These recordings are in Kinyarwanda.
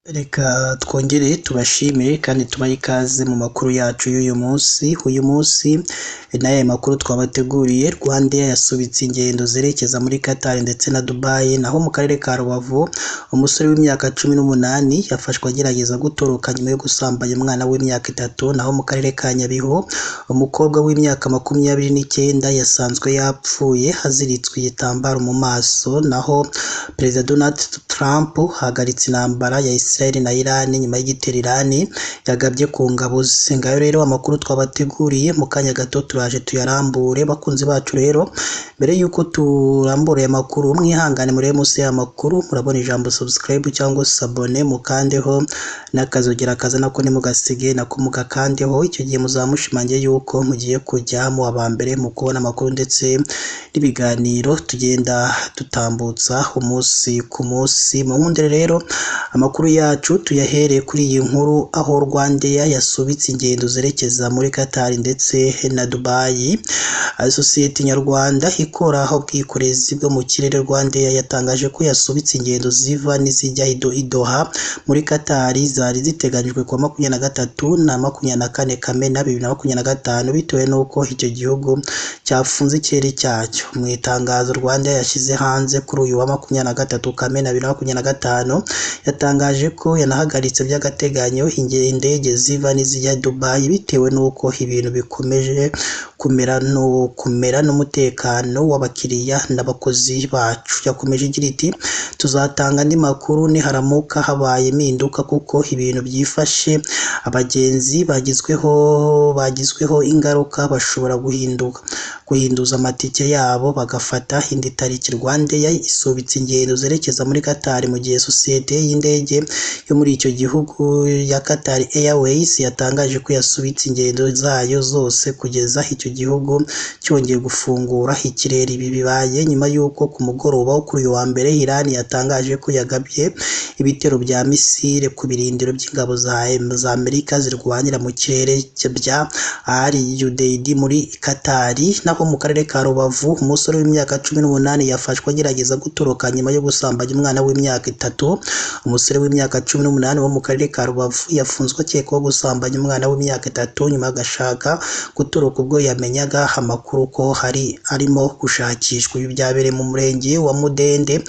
Reka twongere tubashimire kandi tubahe ikaze mu makuru yacu y'uyu munsi. Uyu munsi n'aya makuru twabateguriye, Rwandair yasubitse ingendo zerekeza muri Qatar ndetse na Dubai. Naho mu karere ka Rubavu, umusore w'imyaka 18 yafashwe agerageza gutoroka nyuma yo gusambanya umwana w'imyaka 3. Naho mu karere ka Nyabihu, umukobwa w'imyaka 29 yasanzwe yapfuye haziritswe igitambaro mu maso. Naho Perezida Donald Trump hagaritse intambara ya Israel na Iran nyuma y'igitero Iran yagabye ku ngabo ze. Ngayo rero amakuru twabateguriye, mu kanya gato turaje tuyarambure. Bakunzi bacu rero, mbere yuko turambura aya makuru, mwihangane murebe munsi ya makuru murabona ijambo subscribe cyangwa se abone, mukandeho n'akazogera kaza nako nimugasige nako mugakandeho. Icyo gihe muzamushimangiye yuko mugiye kujya mu abambere mu kubona amakuru ndetse n'ibiganiro tugenda dutambutsa umunsi ku munsi. Mu nkundire rero amakuru yacu tuyahereye kuri iyi nkuru, aho Rwandair yasubitse ingendo zerekeza muri Qatar ndetse na Dubai. Sosiyete nyarwanda ikora ubwikorezi bwo mu kirere Rwandair yatangaje ko yasubitse ingendo ziva n'izijya i Doha muri Qatar zari ziteganyijwe ku 23 na 24 Kamena 2025 bitewe n'uko icyo gihugu cyafunze ikirere cyacyo. Mu itangazo Rwandair yashyize hanze kuri uyu wa 23 Kamena 2025 yatangaje ko yanahagaritse by'agateganyo indege ziva n'izijya Dubai bitewe n'uko ibintu bikomeje kumera n'umutekano w'abakiriya n'abakozi bacu. Yakomeje igira iti, tuzatanga andi makuru niharamuka habaye impinduka kuko ibintu byifashe. Abagenzi bagizweho ingaruka bashobora guhinduza amatike yabo bagafata indi tariki. Rwandair isubitse ingendo zerekeza muri Qatar mu gihe sosiyete y'indege yo muri icyo gihugu ya Qatar Airways yatangaje ko yasubitse ingendo zayo zose kugeza icyo gihugu cyongeye gufungura ikirere. Ibi bibaye nyuma y'uko ku mugoroba wo kuri uyu wa mbere Iran yatangaje ko yagabye ibitero bya misile ku birindiro by'ingabo za Amerika zirwanira mu kirere bya Al Udeid muri Qatar. Naho mu karere ka Rubavu, umusore w'imyaka 18 yafashwe agerageza gutoroka nyuma yo gusambanya umwana w'imyaka 3. Umusore w'imyaka 18 wo mu karere ka Rubavu yafunzwe akekwaho gusambanya umwana w'imyaka 3 nyuma agashaka gutoroka ubwo yamenyaga amakuru ko arimo gushakishwa. Ibi byabereye mu murenge wa Mudende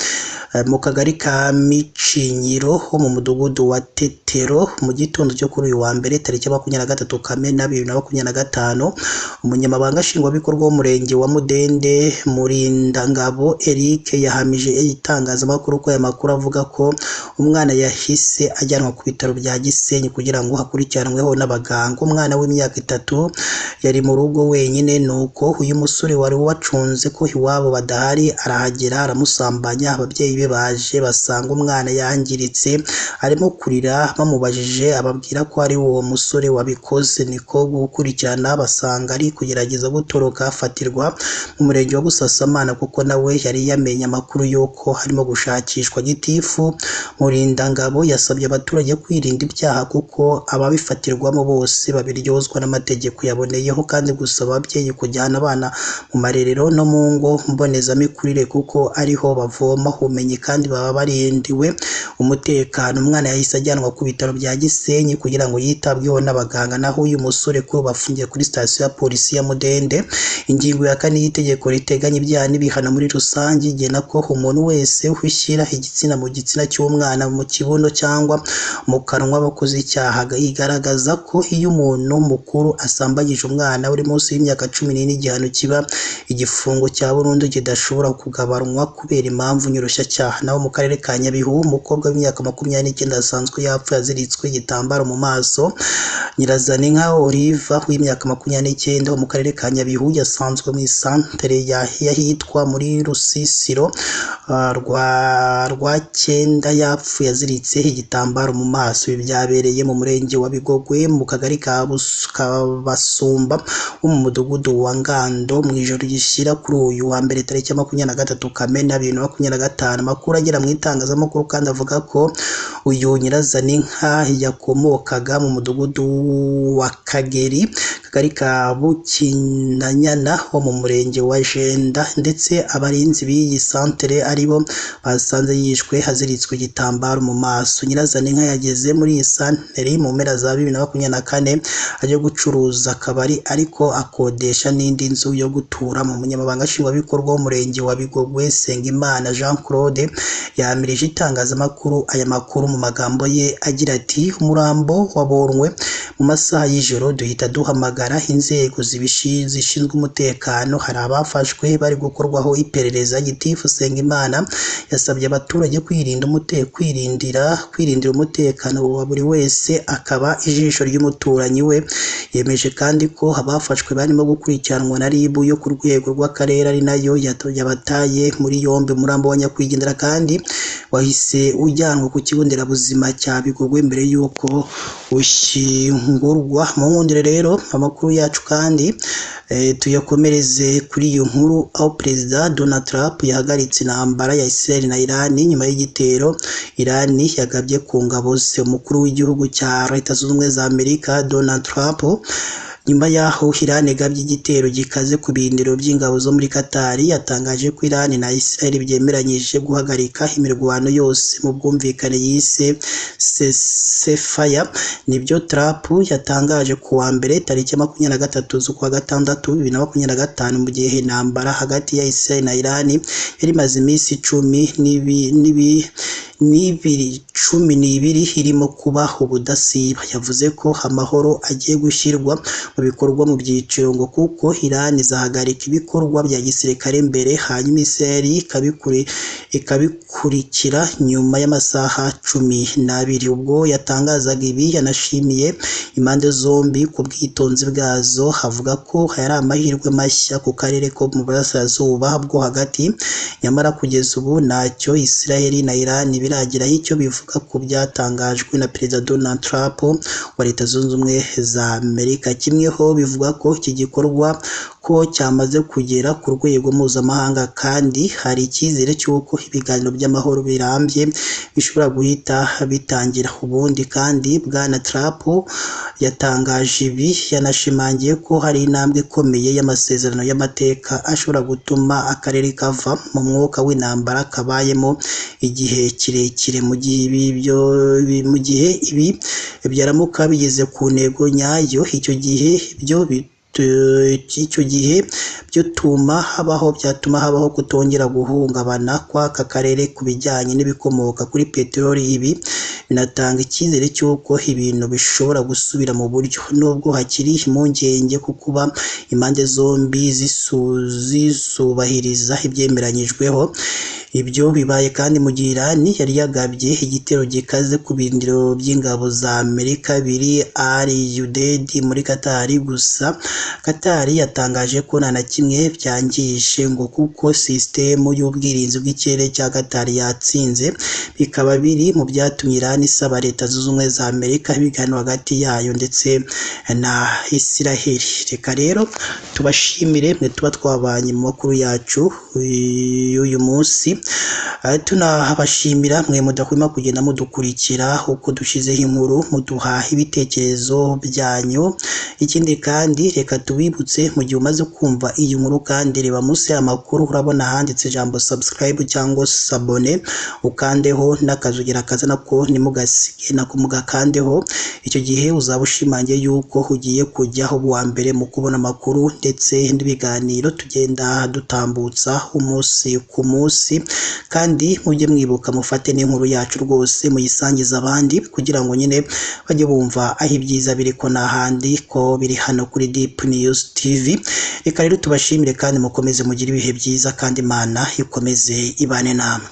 mu kagari ka Micinyiro ho mu mudugudu wa Tetero mu gitondo cyo kuri uyu wa mbere tariki 23 Kamena 2025. Umunyamabanga nshingwabikorwa w'umurenge wa Mudende Murindangabo Eric yahamije itangazamakuru ko aya makuru avuga ko umwana yahise ajyanwa ku bitaro bya Gisenyi kugira ngo hakurikiranweho n'abaganga. Umwana w'imyaka 3 yari mu rugo wenyine, nuko uyu musore wari wacunze ko iwabo badahari arahagera aramusambanya. Ababyeyi be baje basanga umwana yangiritse arimo kurira, bamubajije ababwira ko ari uwo musore wabikoze. Niko gukurikirana basanga ari kugerageza gutoroka afatirwa mu murenge wa Busasamana kuko nawe yari yamenye amakuru y'uko harimo gushakishwa. Gitifu Murindangabo yasabye abaturage kwirinda ibyaha kuko ababifatirwamo bose babiryozwa n'amategeko. Yaboneyeho kandi gusaba ababyeyi kujyana abana mu marerero no mu ngo mbonezamikurire kuko ariho bavoma ubumenyi kandi baba barindiwe umutekano. Umwana yahise ajyanwa ku bitaro bya Gisenyi kugira ngo yitabweho n'abaganga. Naho uyu musore kuri bafungiye kuri sitasiyo ya polisi ya Mudende. Ingingo ya 4 y'itegeko riteganya ibyaha n'ibihano muri rusange igena ko umuntu wese ushyira igitsina mu gitsina cy'umwana, mu kibuno cyangwa mu kanwa bakoze icyaha. Igaragaza ko iyo umuntu mukuru asambagije umwana uri munsi y'imyaka 14 igihano kiba igifungo cya burundu kidashobora kugabanwa kubera impamvu nyoroshya. Naho mu karere ka Nyabihu, umukobwa w'imyaka 29 asanzwe yapfuye aziritswe igitambaro mu maso. Nyirazaninka Olive w'imyaka 29 wo mu karere ka Nyabihu yasanzwe mu isantere yahitwa muri Rusisiro rwa Cyenda yapfuye aziritse igitambaro mu maso. Ibi byabereye mu murenge wa Bigogwe mu kagari ka Basumba wo mu mudugudu wa Ngando mu ijoro gishyira kuri uyu wa mbere tariki 23 Kamena 2025. Amakuru agera mu itangazamakuru kandi avuga ko uyu Nyirazaninka yakomokaga mu mudugudu wa Kageri kagari ka Bukinanyana ho mu murenge wa Jenda, ndetse abarinzi b'iyi santere aribo basanze yishwe haziritswe igitambaro mu maso. Nyirazaninka yageze muri iyi santere mu mpera za 2024 aje gucuruza akabari ariko akodesha n'indi nzu yo guturamo. Umunyamabanga nshingwabikorwa w'umurenge wa Bigogwe Sengimana Jean Claude yamirije itangazamakuru aya makuru mu magambo ye agira ati umurambo wabonwe mu masaha y'ijoro duhita duhamagara inzego zishinzwe umutekano, hari abafashwe bari gukorwaho iperereza. Gitifu Sengimana yasabye abaturage kwirindira umutekano wa buri wese akaba ijisho ry'umuturanyi we. Yemeje kandi ko abafashwe barimo gukurikiranwa na RIB yo ku rwego rw'akarere ari nayo yabataye muri yombi. Umurambo wa nyakwigendera kandi wahise ujyanwa ku kigo nderabuzima cya Bigogwe mbere y'uko ushyingurwa. Mu nkundire rero amakuru yacu kandi tuyakomereze kuri iyo nkuru aho Perezida Donald Trump yahagaritse intambara ya Israel na Iran nyuma y'igitero Iran yagabye ku ngabo ze. Umukuru w'igihugu cya Leta Zunze Ubumwe za Amerika Donald Trump nyuma yaho Iran igabye igitero gikaze ku birindiro by'ingabo zo muri Qatar yatangaje ko Iran na Israel byemeranyije guhagarika imirwano yose mu bwumvikane yise ceasefire. Nibyo Trump yatangaje ku wa mbere tariki 23 z'ukwa gatandatu 2025 mu gihe intambara hagati ya Israel na Iran yari maze iminsi 12 irimo kuba ubudasiba. Yavuze ko amahoro agiye gushyirwa mu bikorwa mu byiciro ngo kuko Iran izahagarika ibikorwa bya gisirikare mbere hanyuma Israel ikabikurikira nyuma y'amasaha 12. Ubwo yatangazaga ibi yanashimiye impande zombi ku bwitonzi bwazo, havuga ko hari amahirwe mashya ku karere ko mu burasirazuba bwo hagati. Nyamara kugeza ubu ntacyo Israel na Iran biragiraho icyo bivuga ku byatangajwe na Perezida Donald Trump wa Leta Zunze Ubumwe za Amerika. Kimwe ho bivuga ko iki gikorwa ko cyamaze kugera ku rwego mpuzamahanga kandi hari icyizere cy'uko ibiganiro by'amahoro birambye bishobora guhita bitangira. Ubundi kandi Bwana Trump yatangaje ibi yanashimangiye ko hari intambwe ikomeye y'amasezerano y'amateka ashobora gutuma akarere kava mu mwuka w'intambara kabayemo igihe kirekire. Mu gihe ibi byaramuka bigeze ku ntego nyayo, icyo gihe byatuma habaho kutongera guhungabana kw'aka karere ku bijyanye n'ibikomoka kuri peteroli. Ibi binatanga icyizere cy'uko ibintu bishobora gusubira mu buryo, nubwo hakiri impungenge ku kuba impande zombi zisubahiriza ibyemeranyijweho. Ibyo bibaye kandi mu gihe Iran yari yagabye igitero gikaze ku birindiro by'ingabo za Amerika biri Al-Udeid muri Qatar. Gusa Qatar yatangaje ko nta na kimwe byangije ngo kuko sisitemu y'ubwirinzi bw'ikirere cya Qatar yatsinze. Bikaba biri mu byatumye Iran isaba Leta Zunze Ubumwe za Amerika ibiganiro hagati yayo ndetse na Israel. Reka rero tubashimire mwe tuba twabanye mu makuru yacu y'uyu munsi. Tunabashimira mwe mudahwema kugenda mudukurikira uko dushizeho inkuru muduha ibitekerezo byanyu. Ikindi kandi reka tubibutse mu gihe umaze kumva iyi nkuru kandi reba munsi y'amakuru urabona handitse ijambo subscribe cyangwa sabone, ukandeho n'akazogera kaza nako nimugasige nako mugakandeho. Icyo gihe uzaba ushimangiye yuko ugiye kujyaho uwa mbere mu kubona amakuru ndetse n'ibiganiro tugenda dutambutsa umunsi ku munsi. Kandi mujye mwibuka mufate n'inkuru yacu rwose muyisangiza abandi kugira ngo nyine bajye bumva aho ibyiza biri ko n'ahandi ko biri hano kuri Deep News TV. Reka rero tubashimire kandi mukomeze mugire ibihe byiza kandi Imana ikomeze ibane namwe.